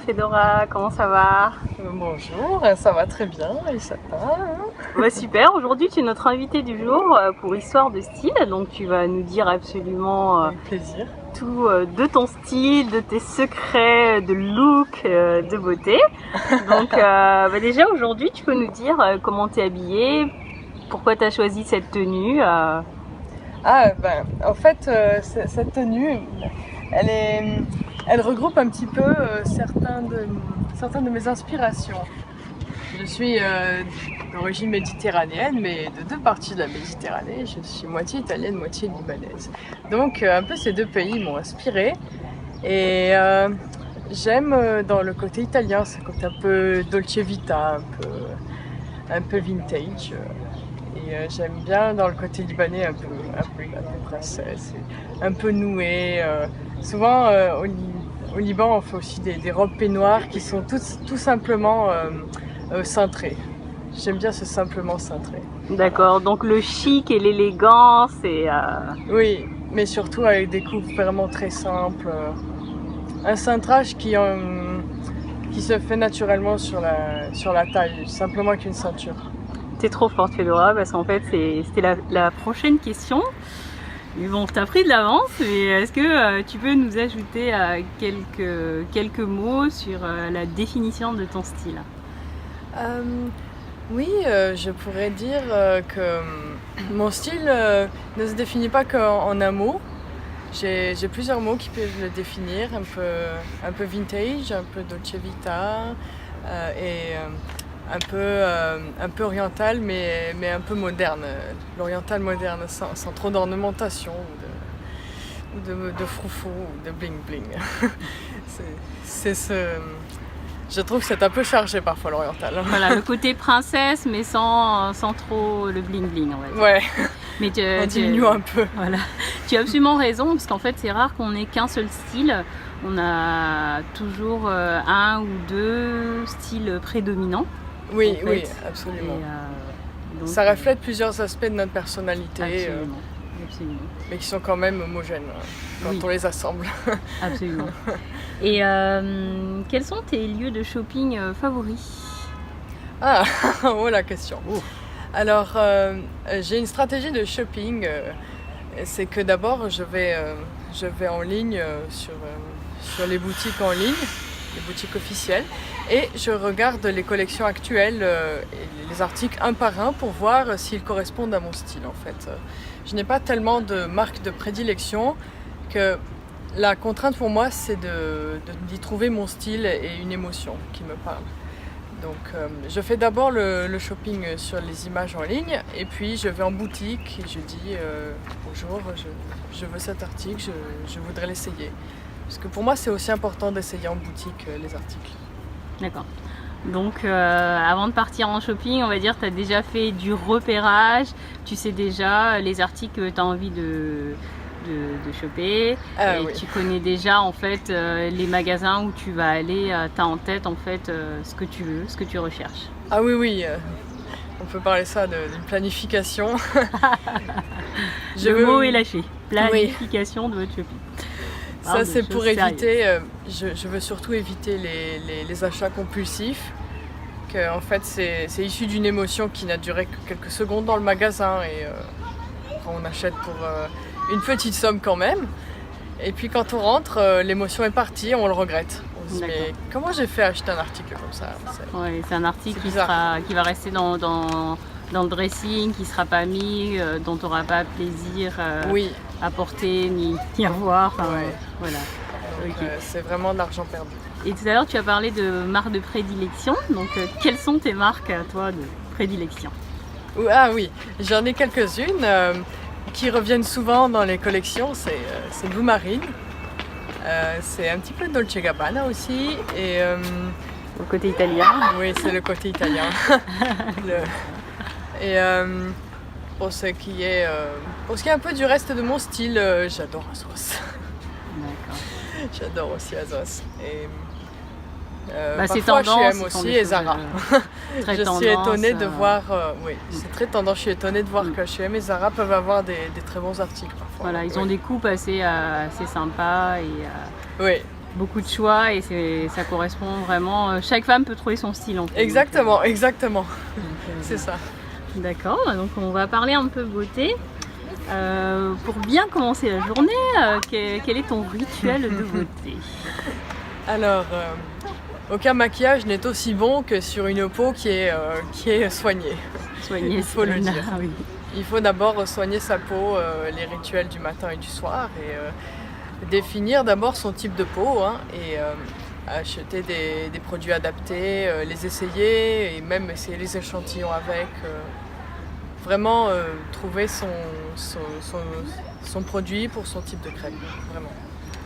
Fedora, comment ça va? Bonjour, ça va très bien et ça va. Bah super, aujourd'hui tu es notre invité du jour pour Histoire de style, donc tu vas nous dire absolument Avec plaisir. tout de ton style, de tes secrets, de look, de beauté. Donc déjà aujourd'hui tu peux nous dire comment t'es habillée, pourquoi t'as choisi cette tenue En fait, cette tenue, elle regroupe un petit peu certaines de mes inspirations. Je suis d'origine méditerranéenne, mais de deux parties de la Méditerranée. Je suis moitié italienne, moitié libanaise. Donc un peu ces deux pays m'ont inspirée. Et j'aime dans le côté italien, ce côté un peu dolce vita, un peu vintage. Et j'aime bien dans le côté libanais un peu princesse, un peu noué. Souvent au Liban on fait aussi des robes peignoirs qui sont tout simplement cintrées. J'aime bien ce simplement cintré. D'accord, donc le chic et l'élégance et... Oui, mais surtout avec des coupes vraiment très simples. Un cintrage qui se fait naturellement sur la taille, simplement avec une ceinture. T'es trop forte Fedora, parce qu'en fait c'était la prochaine question. Mais bon, t'as pris de l'avance, mais est-ce que tu peux nous ajouter quelques mots sur la définition de ton style? Oui, je pourrais dire que mon style ne se définit pas qu'en un mot. J'ai plusieurs mots qui peuvent le définir, un peu vintage, un peu dolce vita et un peu oriental mais un peu moderne. L'oriental moderne sans trop d'ornementation ou de froufrou ou de bling bling. Je trouve que c'est un peu chargé parfois l'oriental. Voilà, le côté princesse mais sans trop le bling bling on va dire. Ouais, mais on diminue un peu. Voilà. Tu as absolument raison, parce qu'en fait c'est rare qu'on ait qu'un seul style. On a toujours un ou deux styles prédominants. Oui, oui, absolument. Donc, ça reflète plusieurs aspects de notre personnalité, absolument. Mais qui sont quand même homogènes quand on les assemble. Absolument. Et quels sont tes lieux de shopping favoris? Ah, oh la question. Alors, j'ai une stratégie de shopping. C'est que d'abord, je vais en ligne sur les boutiques en ligne, les boutiques officielles, et je regarde les collections actuelles et les articles un par un pour voir s'ils correspondent à mon style en fait. Je n'ai pas tellement de marques de prédilection que la contrainte pour moi c'est d'y trouver mon style et une émotion qui me parle. Donc je fais d'abord le shopping sur les images en ligne et puis je vais en boutique et je dis bonjour, je veux cet article, je voudrais l'essayer. Parce que pour moi c'est aussi important d'essayer en boutique les articles. D'accord. Donc avant de partir en shopping, on va dire que tu as déjà fait du repérage, tu sais déjà les articles que tu as envie de choper et oui. Tu connais déjà en fait les magasins où tu vas aller, tu as en tête en fait ce que tu veux, ce que tu recherches. Ah oui, on peut parler ça d'une planification. Le mot est lâché, planification de votre shopping. Ça c'est pour éviter, je veux surtout éviter les achats compulsifs. Que, en fait c'est issu d'une émotion qui n'a duré que quelques secondes dans le magasin et on achète pour une petite somme quand même. Et puis quand on rentre, l'émotion est partie, on le regrette. On se dit mais comment j'ai fait acheter un article comme ça? C'est un article qui va rester dans le dressing, qui ne sera pas mis, dont tu n'auras pas plaisir à porter ni à voir. Voilà. Donc, c'est vraiment de l'argent perdu. Et tout à l'heure tu as parlé de marques de prédilection, donc quelles sont tes marques toi de prédilection? Ah oui, j'en ai quelques-unes qui reviennent souvent dans les collections, c'est Blue Marine, c'est un petit peu Dolce Gabbana aussi et le côté italien. Oui, c'est le côté italien. Et pour ce qui est un peu du reste de mon style, j'adore Azos. D'accord. J'adore aussi Azos. Et c'est parfois tendance, H&M aussi et Zara. Je suis étonnée de voir, c'est très tendance, je suis étonnée de voir que H&M et Zara peuvent avoir des très bons articles parfois. Voilà, ils ont des coupes assez sympas et oui. beaucoup de choix et ça correspond vraiment. Chaque femme peut trouver son style en fait. Exactement, exactement. Donc, C'est ça. D'accord, donc on va parler un peu beauté. Pour bien commencer la journée, quel est ton rituel de beauté? Alors, aucun maquillage n'est aussi bon que sur une peau qui est soignée. Soigner, Il faut le dire. Ah oui. Il faut d'abord soigner sa peau, les rituels du matin et du soir, et définir d'abord son type de peau, hein, et acheter des produits adaptés, les essayer et même essayer les échantillons avec. Vraiment trouver son produit pour son type de crème, vraiment.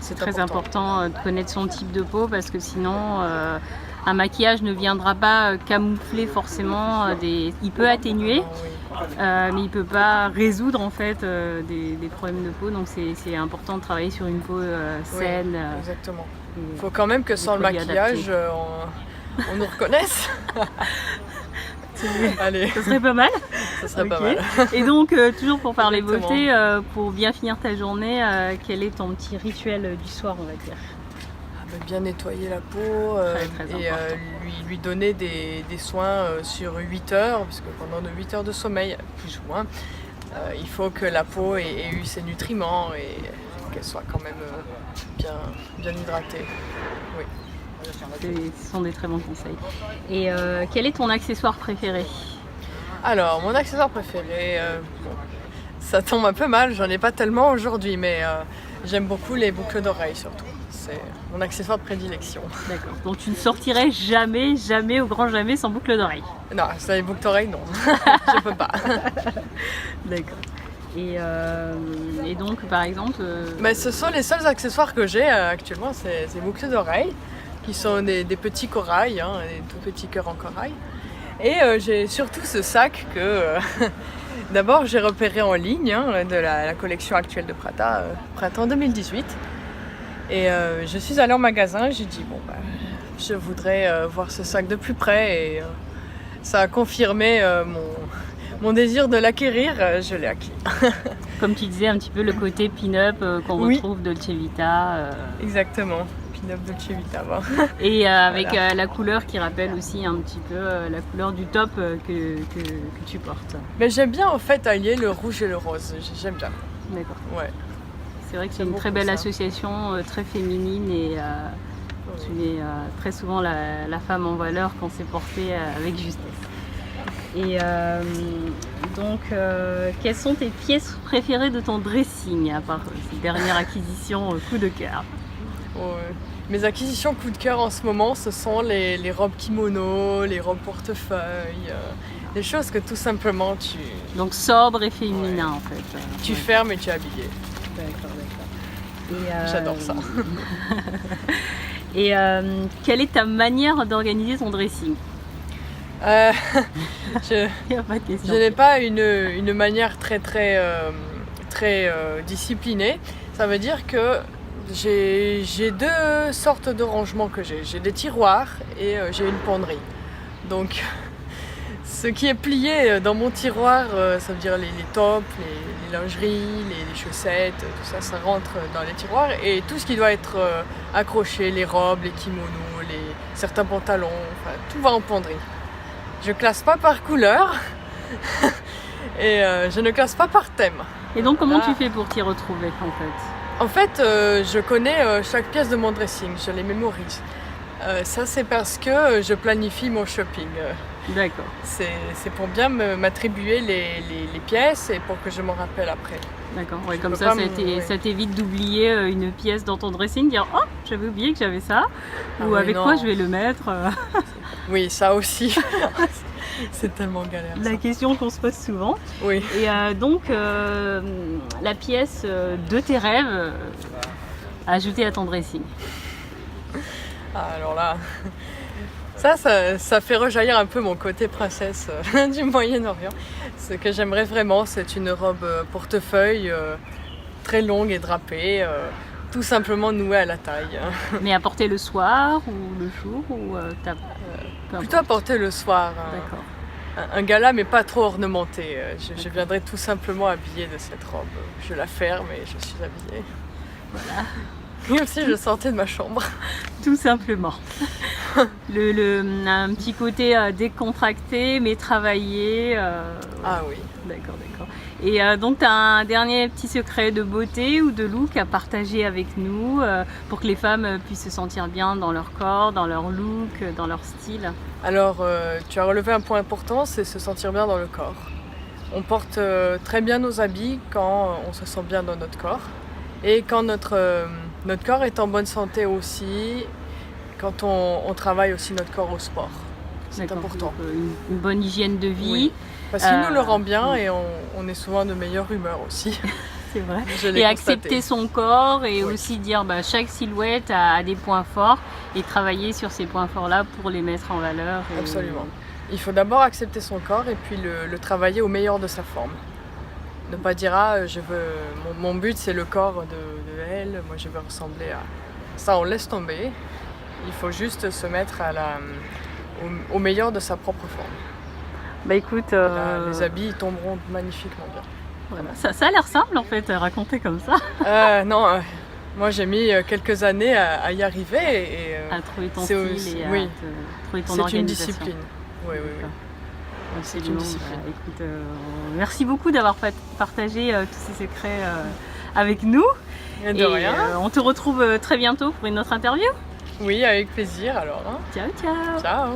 C'est très important de connaître son type de peau parce que sinon un maquillage ne viendra pas camoufler forcément il peut atténuer, mais il peut pas résoudre en fait des problèmes de peau, donc c'est important de travailler sur une peau saine. Oui, exactement. Il faut quand même que sans le maquillage on nous reconnaisse. Allez. Ça serait pas mal. Ça serait pas mal. Et donc, toujours pour parler beauté, pour bien finir ta journée, quel est ton petit rituel du soir, on va dire? Bien nettoyer la peau et lui donner des soins sur 8 heures, puisque pendant 8 heures de sommeil, plus ou moins, il faut que la peau ait eu ses nutriments et qu'elle soit quand même bien hydratée. Oui. Ce sont des très bons conseils. Et quel est ton accessoire préféré? Alors, mon accessoire préféré, ça tombe un peu mal, j'en ai pas tellement aujourd'hui, mais j'aime beaucoup les boucles d'oreilles surtout. C'est mon accessoire de prédilection. D'accord. Donc tu ne sortirais jamais, jamais, au grand jamais sans boucle d'oreille? Non, ça, les boucles d'oreilles, non. Je peux pas. D'accord. Et donc, par exemple... Mais ce sont les seuls accessoires que j'ai actuellement, c'est ces boucles d'oreilles, qui sont des petits corails, hein, des tout petits cœurs en corail. Et j'ai surtout ce sac que d'abord j'ai repéré en ligne, hein, de la collection actuelle de Prada, printemps 2018. Et je suis allée en magasin et j'ai dit bon bah, je voudrais voir ce sac de plus près, et ça a confirmé mon désir de l'acquérir, je l'ai acquis. Comme tu disais un petit peu le côté pin-up qu'on retrouve Dolce Vita. Exactement. Dolce Vita. Et avec voilà. La couleur qui rappelle aussi un petit peu la couleur du top que tu portes. Mais j'aime bien en fait allier le rouge et le rose, j'aime bien. D'accord. Ouais. C'est vrai que c'est une très belle association, très féminine, et tu mets très souvent la femme en valeur quand c'est porté avec justesse. Et donc, quelles sont tes pièces préférées de ton dressing, à part ces dernières acquisitions coup de cœur? Mes acquisitions coup de cœur en ce moment, ce sont les robes kimono, les robes portefeuille, des choses que tout simplement tu... Donc sobre et féminin en fait. Tu fermes et tu es habillée. D'accord. J'adore ça. Et quelle est ta manière d'organiser ton dressing? Je n'ai pas une manière très disciplinée. Ça veut dire que j'ai deux sortes de rangements que j'ai. J'ai des tiroirs et j'ai une penderie. Donc, ce qui est plié dans mon tiroir, ça veut dire les tops, les lingeries, les chaussettes, tout ça, ça rentre dans les tiroirs. Et tout ce qui doit être accroché, les robes, les kimonos, certains pantalons, enfin, tout va en penderie. Je ne classe pas par couleur et je ne classe pas par thème. Et donc, comment tu fais pour t'y retrouver en fait? En fait, je connais chaque pièce de mon dressing, je les mémorise. Ça, c'est parce que je planifie mon shopping. D'accord. C'est pour bien m'attribuer les pièces et pour que je m'en rappelle après. D'accord, ouais, comme ça t'évite d'oublier une pièce dans ton dressing, dire « Oh, j'avais oublié que j'avais ça !» ou « Avec quoi je vais le mettre ?» Oui, ça aussi. C'est tellement galère. La question qu'on se pose souvent. Oui. Et donc, la pièce de tes rêves ajoutée à ton dressing. Alors là, ça fait rejaillir un peu mon côté princesse du Moyen-Orient. Ce que j'aimerais vraiment, c'est une robe portefeuille très longue et drapée, tout simplement nouée à la taille. Mais à porter le soir ou le jour ou plutôt à porter le soir. D'accord. Un gala, mais pas trop ornementé. Je viendrai tout simplement habillée de cette robe. Je la ferme et je suis habillée. Voilà. Comme si je sortais de ma chambre. Tout simplement. Un petit côté décontracté, mais travaillé. Ah oui. D'accord, d'accord. Et donc, tu as un dernier petit secret de beauté ou de look à partager avec nous pour que les femmes puissent se sentir bien dans leur corps, dans leur look, dans leur style? Alors, tu as relevé un point important, c'est se sentir bien dans le corps. On porte très bien nos habits quand on se sent bien dans notre corps. Et quand notre corps est en bonne santé aussi, quand on travaille aussi notre corps au sport. C'est important. Donc, une bonne hygiène de vie. Oui. Parce qu'il nous le rend bien et on est souvent de meilleure humeur aussi. C'est vrai. Et accepter son corps et oui. aussi dire chaque silhouette a des points forts et travailler sur ces points forts-là pour les mettre en valeur. Absolument. Il faut d'abord accepter son corps et puis le travailler au meilleur de sa forme. Ne pas dire mon but c'est le corps de elle, moi je veux ressembler à ça, on laisse tomber. Il faut juste se mettre au meilleur de sa propre forme. Bah écoute, les habits tomberont magnifiquement bien. Voilà. Ça a l'air simple en fait, raconter comme ça. Non, moi j'ai mis quelques années à y arriver et à trouver ton style et oui, à trouver ton organisation. C'est une discipline. Oui. C'est une discipline. Écoute, merci beaucoup d'avoir partagé tous ces secrets avec nous. Et de rien. On te retrouve très bientôt pour une autre interview. Oui, avec plaisir alors. Hein. Ciao, ciao. Ciao.